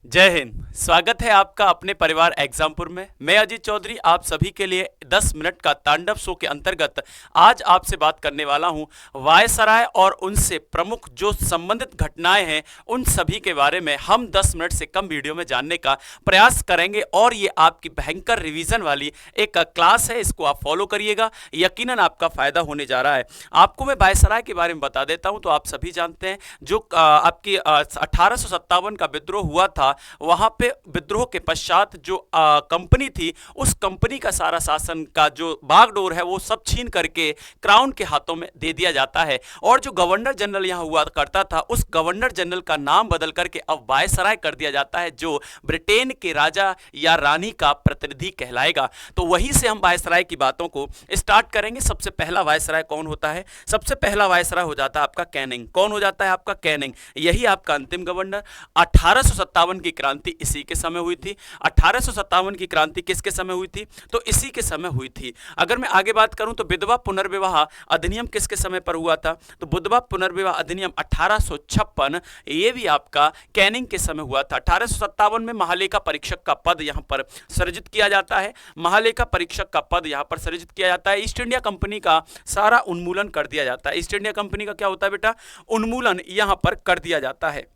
जय हिंद। स्वागत है आपका अपने परिवार एग्जामपुर में। मैं अजीत चौधरी आप सभी के लिए 10 मिनट का तांडव शो के अंतर्गत आज आपसे बात करने वाला हूं वायसराय और उनसे प्रमुख जो संबंधित घटनाएं हैं उन सभी के बारे में हम 10 मिनट से कम वीडियो में जानने का प्रयास करेंगे। और ये आपकी भयंकर रिवीजन वाली एक क्लास है, इसको आप फॉलो करिएगा, यकीनन आपका फायदा होने जा रहा है। आपको मैं वायसराय के बारे में बता देता हूं। तो आप सभी जानते हैं जो आपकी 1857 का विद्रोह हुआ था, वहां पे विद्रोह के पश्चात जो कंपनी थी उस कंपनी का सारा शासन का जो बागडोर है वो सब छीन करके क्राउन के हाथों में दे दिया जाता है। और जो गवर्नर जनरल यहां हुआ करता था उस गवर्नर जनरल का नाम बदल करके अब वायसराय कर दिया जाता है, जो ब्रिटेन के राजा या रानी का प्रतिनिधि कहलाएगा। तो वहीं से हम वायसराय की बातों को स्टार्ट करेंगे। सबसे पहला वायसराय कौन होता है? सबसे पहला वायसराय हो जाता है आपका कैनिंग। कौन हो जाता है? आपका कैनिंग। यही आपका अंतिम गवर्नर। 1857 की क्रांति इसी के समय हुई थी। 1857 की क्रांति किसके समय हुई थी? तो इसी के समय हुई थी। अगर मैं आगे बात करूं तो विधवा पुनर्विवाह अधिनियम किसके समय पर हुआ था? तो विधवा पुनर्विवाह अधिनियम 1856 ये भी आपका कैनिंग के समय हुआ था। 1857 में महालेखा परीक्षक का पद यहां पर सृजित किया जाता है। महालेखा परीक्षक का पद यहां पर सृजित किया जाता है। ईस्ट इंडिया कंपनी का सारा उन्मूलन कर दिया जाता है। ईस्ट इंडिया कंपनी का क्या होता है बेटा? उन्मूलन यहां पर कर दिया जाता है।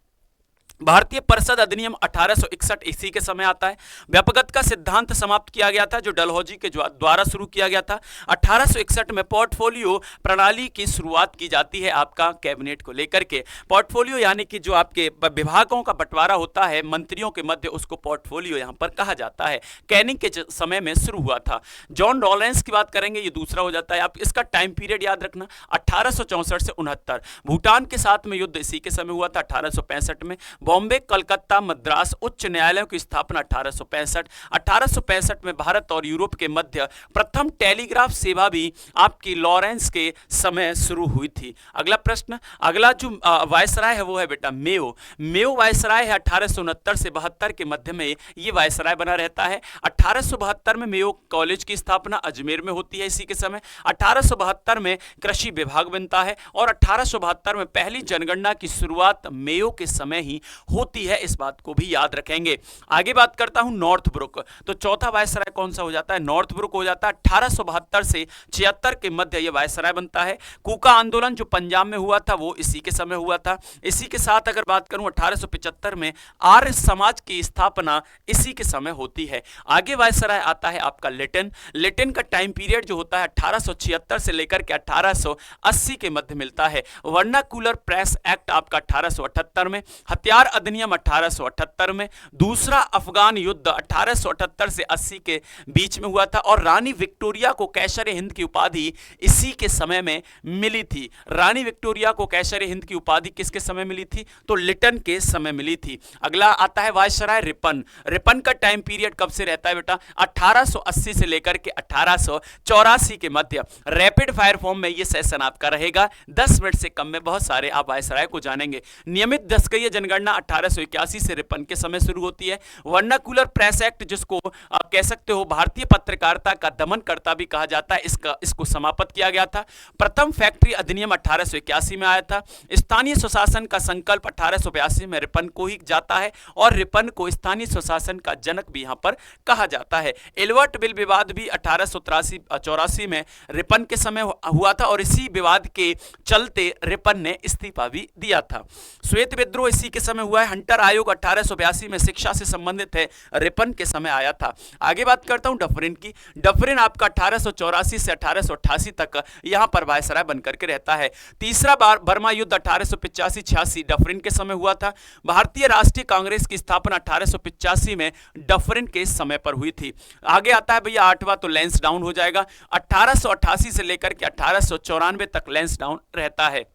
भारतीय परिषद अधिनियम 1861 इसी के समय आता है। व्यापकता का सिद्धांत समाप्त किया गया था जो डलहौजी के द्वारा शुरू किया गया था। 1861 में पोर्टफोलियो प्रणाली की शुरुआत की जाती है आपका कैबिनेट को लेकर के। पोर्टफोलियो यानी कि जो आपके विभागों का बंटवारा होता है मंत्रियों के मध्य, उसको पोर्टफोलियो यहां पर कहा जाता है। कैनिंग के समय में शुरू हुआ था। जॉन रॉलेंस की बात करेंगे, ये दूसरा हो जाता है। आप इसका टाइम पीरियड याद रखना, 1864 से 69। भूटान के साथ में युद्ध इसी के समय हुआ था 1865 में। बॉम्बे, कलकत्ता, मद्रास उच्च न्यायालयों की स्थापना 1865। 1865 में भारत और यूरोप के मध्य प्रथम टेलीग्राफ सेवा भी आपकी लॉरेंस के समय शुरू हुई थी। अगला प्रश्न, अगला जो वायसराय है वो है बेटा मेयो। मेयो वायसराय है 1869 से 72 के मध्य में ये वायसराय बना रहता है। 1872 में मेयो कॉलेज की स्थापना अजमेर में होती है इसी के समय। 1872 में कृषि विभाग बनता है और 1872 में पहली जनगणना की शुरुआत मेयो के समय ही होती है। इस बात को भी याद रखेंगे। आगे बात करता हूं नॉर्थब्रुक। तो चौथा वायसराय कौन सा हो जाता है? नॉर्थब्रुक हो जाता है। 1872 से 76 के मध्य यह वायसराय बनता है। कूका आंदोलन जो पंजाब में हुआ था वो इसी के समय हुआ था। इसी के साथ अगर बात करूं 1875 में आर्य समाज की स्थापना इसी के समय होती है। आगे वायसराय आता है आपका लिटन। लिटन का टाइम पीरियड जो होता है 1876 से लेकर के 1880 के मध्य मिलता है। वर्नाकुलर प्रेस एक्ट आपका 1878 में। हथियार अधिनियम 1878 में। दूसरा अफगान युद्ध 1878 से 80 के बीच में हुआ था और रानी विक्टोरिया को कैसर हिंद की उपाधि इसी के समय में मिली थी। रानी विक्टोरिया को कैसर हिंद की उपाधि किसके समय मिली थी? तो लिटन के समय मिली थी। अगला आता है वायसराय रिपन। रिपन का टाइम पीरियड कब से रहता है बेटा? 1880 से लेकर के 1884 के मध्य। रैपिड फायर फॉर्म में यह सेशन आपका रहेगा। 10 मिनट से कम में बहुत सारे आप वायसराय को जानेंगे। नियमित 10 जनगणना 1881 से रिपन के समय शुरू होती है। वर्नाकुलर प्रेस एक्ट जिसको आप कह सकते हो भारतीय पत्रकारिता का दमनकर्ता भी कहा जाता है, इसको समाप्त किया गया था। प्रथम फैक्ट्री अधिनियम 1881 में आया था। स्थानीय स्वशासन का संकल्प 1882 में रिपन को ही जाता है और रिपन को स्थानीय स्वशासन का जनक भी यहां पर कहा जाता है। एल्बर्ट बिल विवाद भी 1883-84 में रिपन के समय हुआ था और इसी विवाद के चलते रिपन ने इस्तीफा भी दिया था। श्वेत विद्रोह इसी के समय हुआ है। हंटर आयोग 1882 में शिक्षा से संबंधित है, रिपन के समय आया था। आगे बात करता हूं डफरिन की। डफरिन आपका 1884 से 1888 तक यहां पर वायसराय बनकर के रहता है। तीसरा बार बर्मा युद्ध 1885-86 डफरिन के समय हुआ था। भारतीय राष्ट्रीय कांग्रेस की स्थापना 1885 में डफरिन के समय पर हुई थी। आगे आता है भैया 8वां, तो लैंसडाउन हो जाएगा। 1888 से लेकर के 1894 तक लैंसडाउन रहता है।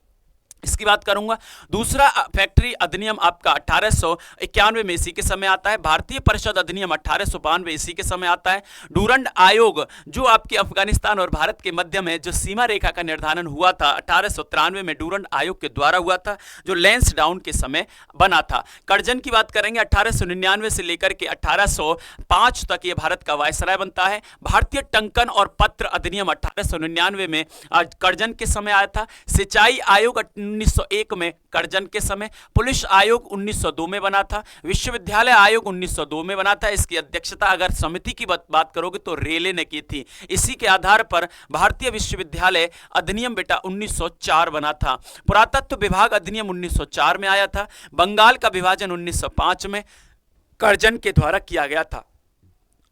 इसकी बात करूंगा। दूसरा फैक्ट्री अधिनियम आपका 1891 में इसी के समय आता है। भारतीय परिषद अधिनियम 1892 इसी के समय आता है। डूरंड आयोग जो आपके अफगानिस्तान और भारत के मध्य में जो सीमा रेखा का निर्धारण हुआ था 1893 में डूरंड आयोग के द्वारा हुआ था, जो लैंसडाउन के समय बना था। कर्जन की बात करेंगे 1899 से लेकर के 1805 तक ये भारत का वायसराय बनता है। भारतीय टंकन और पत्र अधिनियम 1899 में कर्जन के समय आया था। सिंचाई आयोग 1901 में करजन के समय। पुलिस आयोग 1902 में बना था। विश्वविद्यालय आयोग 1902 में बना था। इसकी अध्यक्षता अगर समिति की बात करोगे तो रेले ने की थी। इसी के आधार पर भारतीय विश्वविद्यालय अधिनियम बेटा 1904 बना था। पुरातत्व विभाग अधिनियम 1904 में आया था। बंगाल का विभाजन 1905 में करजन के द्वारा किया गया था।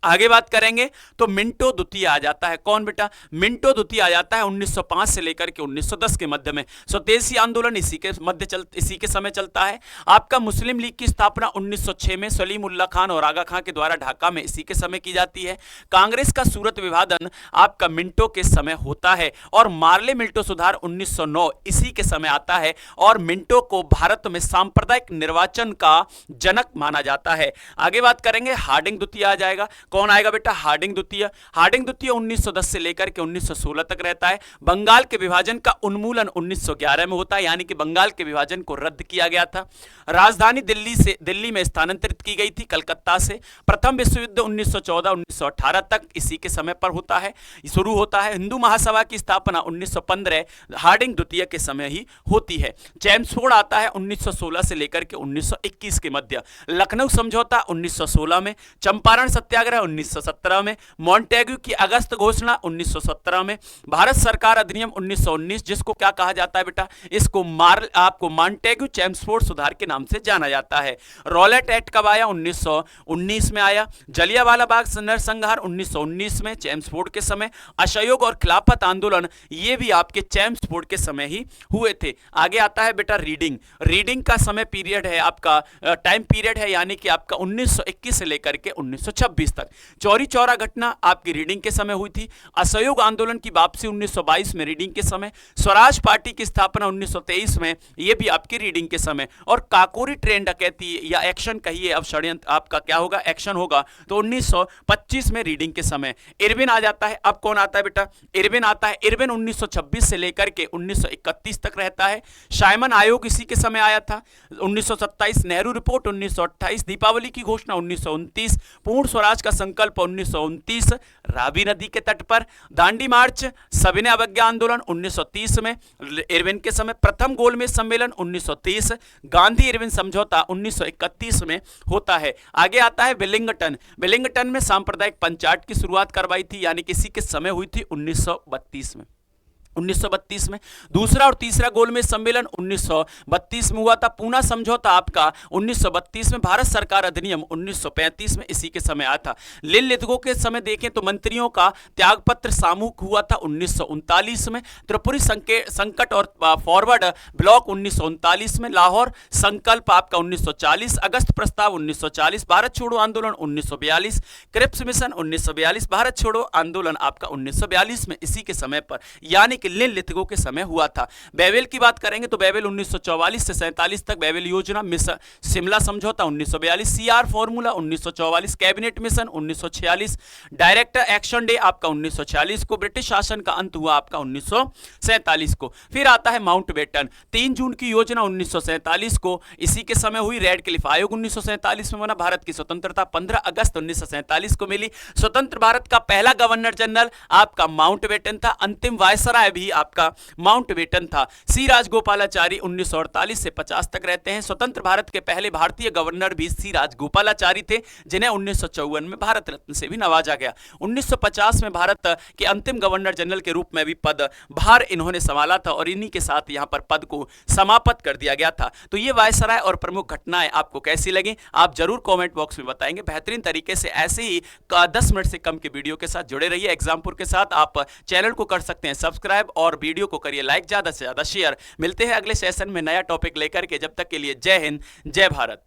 आगे बात करेंगे तो मिंटो द्वितीय आ जाता है। कौन बेटा? मिंटो द्वितीय आ जाता है 1905 से लेकर के 1910 के मध्य में। स्वदेशी आंदोलन इसी के समय चलता है। आपका मुस्लिम लीग की स्थापना 1906 में सलीम उल्लाह खान और आगा खां के द्वारा ढाका में इसी के समय की जाती है। कांग्रेस का सूरत विभाजन आपका मिंटो के समय होता है और मार्ले मिंटो सुधार 1909 इसी के समय आता है और मिंटो को भारत में सांप्रदायिक निर्वाचन का जनक माना जाता है। आगे बात करेंगे, हार्डिंग द्वितीय आ जाएगा। कौन आएगा बेटा? हार्डिंग द्वितीय। हार्डिंग द्वितीय 1910 से लेकर के 1916 तक रहता है। बंगाल के विभाजन का उन्मूलन 1911 में होता है, यानी कि बंगाल के विभाजन को रद्द किया गया था। राजधानी दिल्ली में स्थानांतरित की गई थी कलकत्ता से। प्रथम विश्व युद्ध 1914-1918 तक इसी के समय पर होता है, शुरू होता है। हिंदू महासभा की स्थापना 1915 हार्डिंग द्वितीय के समय ही होती है। चैम्सफोर्ड आता है 1916 से लेकर के 1921 के मध्य। लखनऊ समझौता 1916 में। चंपारण सत्याग्रह 1917 में। मॉन्टेग्यू की अगस्त घोषणा 1917 में। भारत सरकार अधिनियम 1919, जिसको क्या कहा जाता है बेटा? इसको आपको मॉन्टेग्यू चैम्सफोर्ड सुधार के नाम से जाना जाता है। रॉलेट एक्ट कब आया? 1919 में आया। जलियांवाला बाग नरसंहार 1919 में चैम्सफोर्ड के समय। असहयोग और खिलाफत आंदोलन ये भी आपके चैम्सफोर्ड के समय ही हुए थे। आगे आता है बेटा रीडिंग का समय पीरियड है आपका, टाइम पीरियड है, यानी कि आपका 1921 से लेकर के 1926 तक। चौरी चौरा घटना आपकी रीडिंग के समय हुई थी। असहयोग आंदोलन की वापसी 1922 में रीडिंग के समय। स्वराज पार्टी की स्थापना 1923 में, यह भी आपकी रीडिंग के समय। और काकोरी ट्रेन डकैती या एक्शन कहिए, अब षड्यंत्र आपका क्या होगा? एक्शन होगा, तो 1925 में रीडिंग के समय। इरविन आ जाता है। अब कौन आता है बेटा? इरविन आता है। इरविन 1926 से लेकर के 1931 तक रहता है। साइमन आयोग इसी के समय आया था 1927। नेहरू रिपोर्ट 1928। दीपावली की घोषणा 1929। पूर्ण स्वराज का संकल्प 1929 रावी नदी के तट पर। दांडी मार्च, सविनय अवज्ञा आंदोलन 1930 में इरविन के समय। प्रथम गोलमेज सम्मेलन 1930। गांधी इरविन समझौता 1931 में होता है। आगे आता है विलिंगटन में सांप्रदायिक पंचायत की शुरुआत करवाई थी, यानी किसी के समय हुई थी 1932 में। 1932 में दूसरा और तीसरा गोलमेज सम्मेलन 1932 में हुआ था। पूना समझौता आपका 1932 में। भारत सरकार अधिनियम 1935 में इसी के समय आया था। लिथगो के समय देखें तो मंत्रियों का त्यागपत्र सामूहिक हुआ था 1939 में। त्रिपुरी संकट और फॉरवर्ड ब्लॉक 1939 में। लाहौर संकल्प आपका 1940। अगस्त प्रस्ताव 1940। भारत छोड़ो आंदोलन 1942। Cripps mission 1942। भारत छोड़ो आंदोलन आपका 1942 में इसी के समय पर, यानी कि लिथगो के समय हुआ था। बेवेल की बात करेंगे तो बेवेल 1944 से 47 तक। बेवेल योजना, शिमला समझौता 1942। CR formula 1944। Cabinet mission 1946। Director action day आपका 1946 को। ब्रिटिश शासन का अंत हुआ आपका 1947 को। फिर आता है माउंटबेटन। 3 जून की योजना 1947 को इसी के समय हुई। रेड क्लिफ आयोग 1947 में बना। भारत की स्वतंत्रता 15 अगस्त 1947 को मिली। स्वतंत्र भारत का पहला गवर्नर जनरल आपका माउंटबेटन था। अंतिम वायसराय भी आपका माउंटबेटन था। सी राजगोपालाचारी 1948 से 50 तक रहते हैं। स्वतंत्र भारत के पहले भारतीय गवर्नर भी सी राजगोपालाचारी थे, जिन्हें 1954 में भारत रत्न से भी नवाजा गया। 1950 में भारत के अंतिम गवर्नर जनरल के रूप में भी पदभार इन्होंने संभाला था और इन्हीं के साथ यहां पर पद को समाप्त कर दिया गया था। तो ये वायसराय और प्रमुख घटनाएं आपको कैसी लगी, आप जरूर कमेंट बॉक्स में बताएंगे। बेहतरीन तरीके से ऐसे ही 10 मिनट से कम के वीडियो के साथ जुड़े रहिए एग्जामपुर के साथ। आप चैनल को कर सकते हैं सब्सक्राइब और वीडियो को करिए लाइक, ज्यादा से ज्यादा शेयर। मिलते हैं अगले सेशन में नया टॉपिक लेकर के। जब तक के लिए जय हिंद, जय भारत।